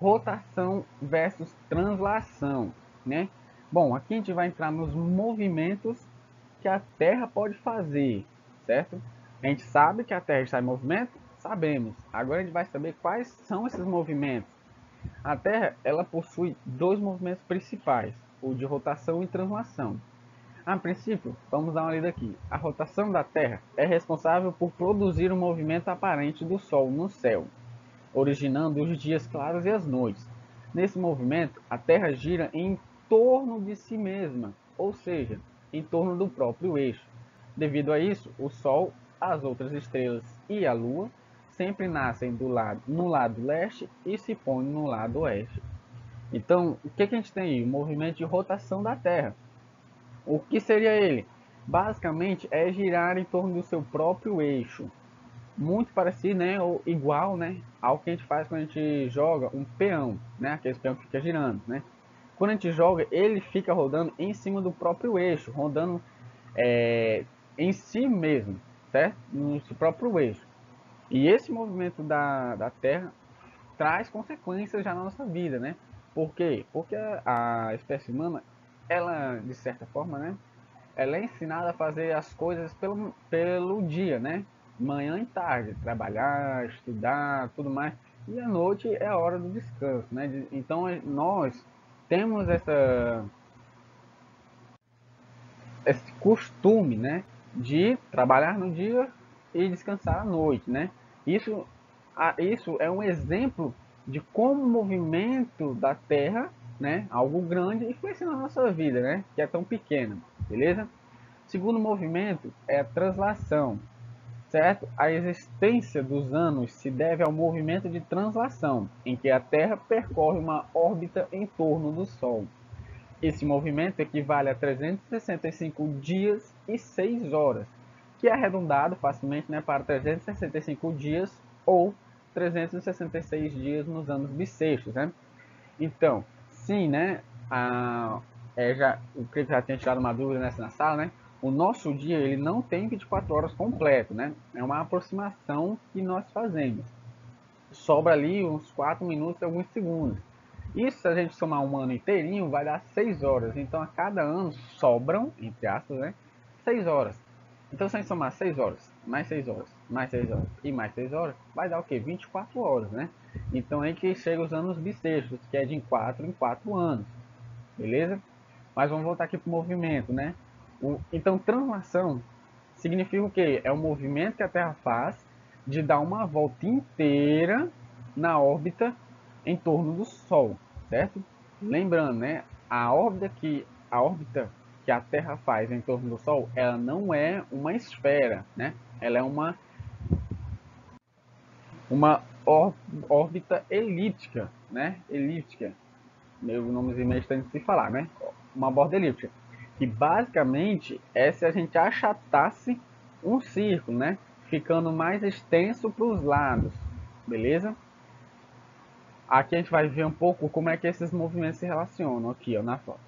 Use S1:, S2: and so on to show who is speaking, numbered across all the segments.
S1: rotação versus translação, né? Bom, aqui a gente vai entrar nos movimentos que a Terra pode fazer, certo? A gente sabe que a Terra está em movimento? Sabemos. Agora a gente vai saber quais são esses movimentos. A Terra, ela possui dois movimentos principais, o de rotação e translação. A princípio, vamos dar uma lida aqui. A rotação da Terra é responsável por produzir o movimento aparente do Sol no céu, originando os dias claros e as noites. Nesse movimento, a Terra gira em torno de si mesma, ou seja, em torno do próprio eixo. Devido a isso, o Sol, as outras estrelas e a Lua sempre nascem no lado leste e se põem no lado oeste. Então, o que a gente tem aí? O movimento de rotação da Terra. O que seria ele? Basicamente é girar em torno do seu próprio eixo, muito parecido, né, ou igual, né, ao que a gente faz quando a gente joga um peão, né, aquele peão que fica girando, né. Quando a gente joga, ele fica rodando em cima do próprio eixo, rodando em si mesmo, certo? No seu próprio eixo. E esse movimento da Terra traz consequências já na nossa vida, né? Por quê? Porque a espécie humana, ela, de certa forma, né, ela é ensinada a fazer as coisas pelo dia, né? Manhã e tarde, trabalhar, estudar, tudo mais. E à noite é a hora do descanso, né? Então nós temos esse costume, né? De trabalhar no dia e descansar à noite, né? Isso, isso é um exemplo de como o movimento da Terra, né? Algo grande, influencia na nossa vida, né? Que é tão pequena, beleza? O segundo movimento é a translação, certo? A existência dos anos se deve ao movimento de translação, em que a Terra percorre uma órbita em torno do Sol. Esse movimento equivale a 365 dias e 6 horas, que é arredondado facilmente, né, para 365 dias ou 366 dias nos anos bissextos, né? Então, sim, né? O que já tinha tirado uma dúvida nessa na sala, né? O nosso dia ele não tem 24 horas completo, né? É uma aproximação que nós fazemos. Sobra ali uns 4 minutos e alguns segundos. Isso, se a gente somar um ano inteirinho, vai dar 6 horas. Então, a cada ano sobram, entre aspas, né? 6 horas. Então, se a gente somar 6 horas, mais 6 horas, mais 6 horas e mais 6 horas, vai dar o quê? 24 horas, né? Então, aí que chega os anos bissextos, que é de em 4 anos, beleza? Mas vamos voltar aqui para o movimento, né? Então, translação significa o quê? É o movimento que a Terra faz de dar uma volta inteira na órbita em torno do Sol, certo? Lembrando, né? A órbita que a Terra faz em torno do Sol, ela não é uma esfera, né? Ela é uma órbita elíptica, né? Elíptica, meu nomezinho meio estranho de se falar, né? Uma borda elíptica. Que basicamente é se a gente achatasse um círculo, né? Ficando mais extenso para os lados, beleza? Aqui a gente vai ver um pouco como é que esses movimentos se relacionam aqui, ó, na foto.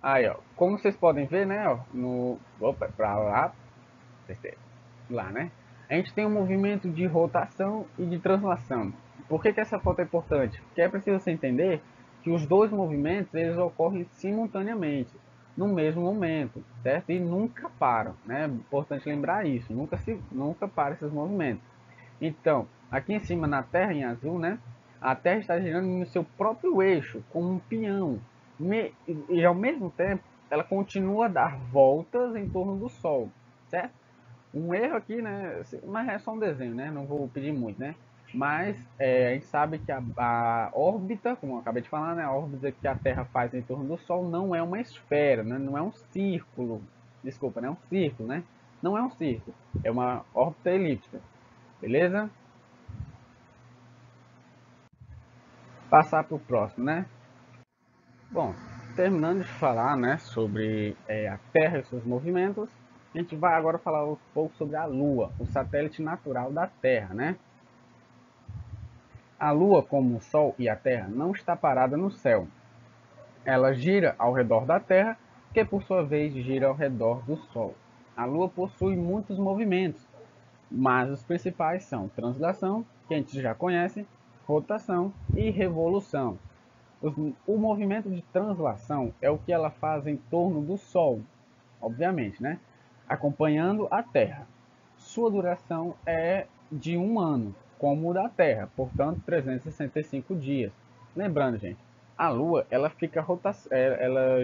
S1: Aí, ó, como vocês podem ver, né, ó, no, opa, para lá, lá, né? A gente tem um movimento de rotação e de translação. Por que essa foto é importante? Porque é preciso você entender que os dois movimentos eles ocorrem simultaneamente, no mesmo momento, certo? E nunca param, né? É importante lembrar isso, nunca para esses movimentos. Então, aqui em cima na Terra em azul, né? A Terra está girando no seu próprio eixo, como um peão. E ao mesmo tempo, ela continua a dar voltas em torno do Sol, certo? Um erro aqui, né? Mas é só um desenho, né? Não vou pedir muito, né? Mas a gente sabe que a órbita, como eu acabei de falar, né? A órbita que a Terra faz em torno do Sol não é uma esfera, né? Não é um círculo. Desculpa, não é um círculo, né? Não é um círculo. É uma órbita elíptica. Beleza? Passar para o próximo, né? Bom, terminando de falar, né, sobre a Terra e seus movimentos, a gente vai agora falar um pouco sobre a Lua, o satélite natural da Terra, né? A Lua, como o Sol e a Terra, não está parada no céu. Ela gira ao redor da Terra, que por sua vez gira ao redor do Sol. A Lua possui muitos movimentos, mas os principais são translação que a gente já conhece, rotação e revolução. O movimento de translação é o que ela faz em torno do Sol, obviamente, né? Acompanhando a Terra. Sua duração é de 1 ano, como o da Terra, portanto 365 dias. Lembrando, gente, a Lua ela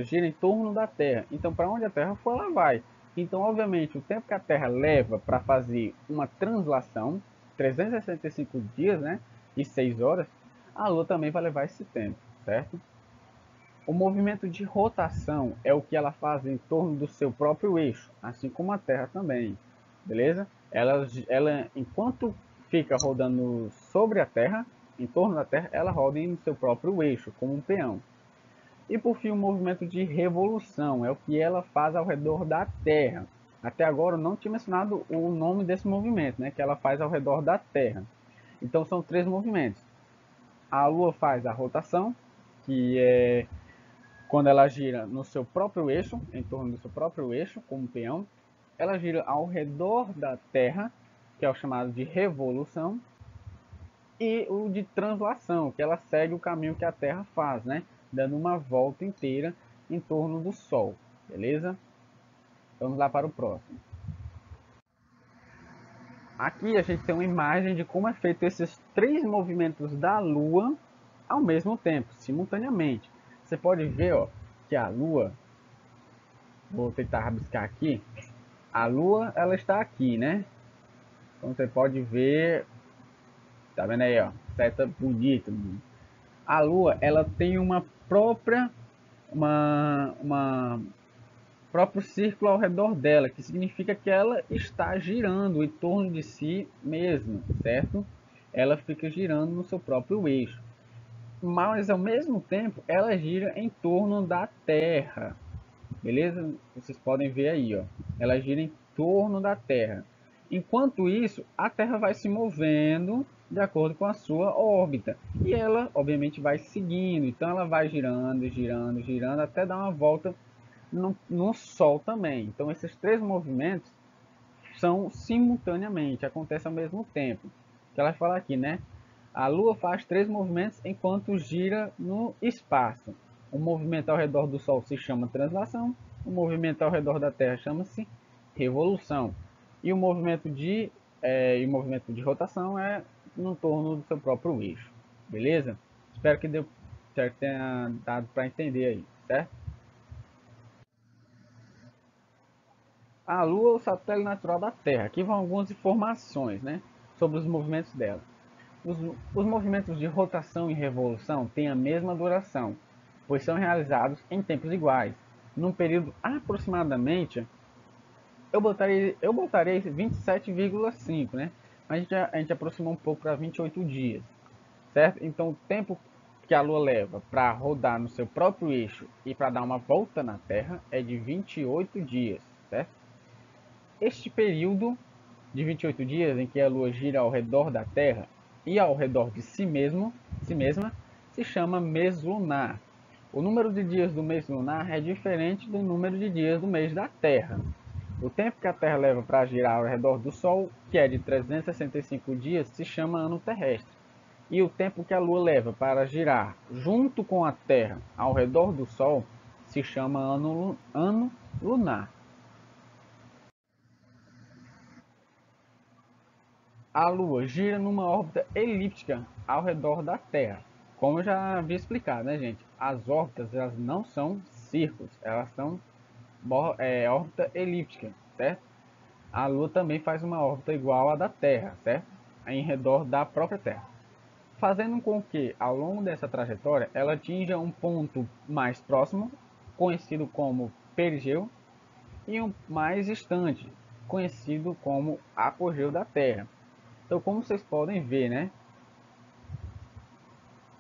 S1: gira em torno da Terra. Então, para onde a Terra for, ela vai. Então, obviamente, o tempo que a Terra leva para fazer uma translação, 365 dias, né, e 6 horas, a Lua também vai levar esse tempo, certo? O movimento de rotação é o que ela faz em torno do seu próprio eixo, assim como a Terra também, beleza? Ela enquanto fica rodando sobre a Terra, em torno da Terra, ela roda em seu próprio eixo, como um peão. E por fim, o movimento de revolução é o que ela faz ao redor da Terra. Até agora eu não tinha mencionado o nome desse movimento, né, que ela faz ao redor da Terra. Então são 3 movimentos. A Lua faz a rotação, que é quando ela gira no seu próprio eixo, em torno do seu próprio eixo, como um peão. Ela gira ao redor da Terra, que é o chamado de revolução. E o de translação, que ela segue o caminho que a Terra faz, né? Dando uma volta inteira em torno do Sol, beleza? Vamos lá para o próximo. Aqui a gente tem uma imagem de como é feito esses 3 movimentos da Lua ao mesmo tempo, simultaneamente. Você pode ver, ó, que a Lua, vou tentar rabiscar aqui, a Lua ela está aqui, né? Então você pode ver, tá vendo aí, ó, seta bonita. A Lua ela tem uma próprio círculo ao redor dela, que significa que ela está girando em torno de si mesma, certo? Ela fica girando no seu próprio eixo. Mas ao mesmo tempo, ela gira em torno da Terra. Beleza? Vocês podem ver aí, ó. Ela gira em torno da Terra. Enquanto isso, a Terra vai se movendo de acordo com a sua órbita. E ela, obviamente, vai seguindo. Então ela vai girando, girando, girando até dar uma volta no Sol também. Então esses 3 movimentos são simultaneamente, acontecem ao mesmo tempo. Que ela fala aqui, né? A Lua faz 3 movimentos enquanto gira no espaço. O movimento ao redor do Sol se chama translação, o movimento ao redor da Terra chama-se revolução. E o movimento de rotação é no torno do seu próprio eixo. Beleza? Espero que deu certo, tenha dado para entender aí, certo? A Lua é o satélite natural da Terra. Aqui vão algumas informações, né, sobre os movimentos dela. Os movimentos de rotação e revolução têm a mesma duração, pois são realizados em tempos iguais, num período aproximadamente, eu botaria 27,5, né? Mas a gente aproximou um pouco para 28 dias, certo? Então o tempo que a Lua leva para rodar no seu próprio eixo e para dar uma volta na Terra é de 28 dias, certo? Este período de 28 dias em que a Lua gira ao redor da Terra e ao redor de si mesma, se chama mês lunar. O número de dias do mês lunar é diferente do número de dias do mês da Terra. O tempo que a Terra leva para girar ao redor do Sol, que é de 365 dias, se chama ano terrestre. E o tempo que a Lua leva para girar junto com a Terra ao redor do Sol se chama ano lunar. A Lua gira numa órbita elíptica ao redor da Terra. Como eu já havia explicado, né, gente? As órbitas elas não são círculos, elas são órbita elíptica, certo? A Lua também faz uma órbita igual à da Terra, certo? Em redor da própria Terra. Fazendo com que, ao longo dessa trajetória, ela atinja um ponto mais próximo, conhecido como perigeu, e um mais distante, conhecido como apogeu da Terra. Então, como vocês podem ver, né?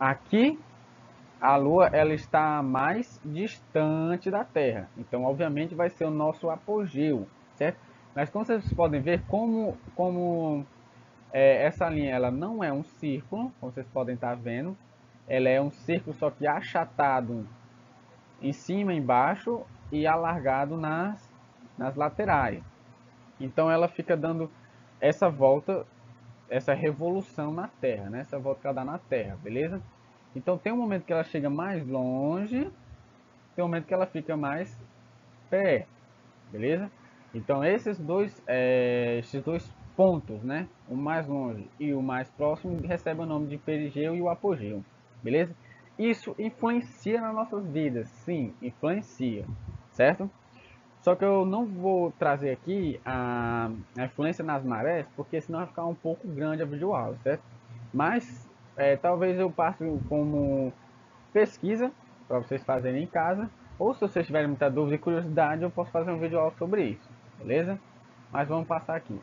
S1: Aqui a Lua ela está mais distante da Terra. Então, obviamente, vai ser o nosso apogeu, certo? Mas como vocês podem ver, essa linha ela não é um círculo, como vocês podem estar vendo, ela é um círculo só que achatado em cima, embaixo e alargado nas laterais. Então, ela fica dando essa volta essa revolução na Terra, né? Essa volta que ela dá na Terra, beleza? Então tem um momento que ela chega mais longe, tem um momento que ela fica mais perto, beleza? Então esses dois pontos, né? O mais longe e o mais próximo recebem o nome de perigeu e o apogeu, beleza? Isso influencia nas nossas vidas, sim, influencia, certo? Só que eu não vou trazer aqui a influência nas marés, porque senão vai ficar um pouco grande a videoaula, certo? Mas talvez eu passe como pesquisa para vocês fazerem em casa, ou se vocês tiverem muita dúvida e curiosidade, eu posso fazer um vídeo aula sobre isso, beleza? Mas vamos passar aqui.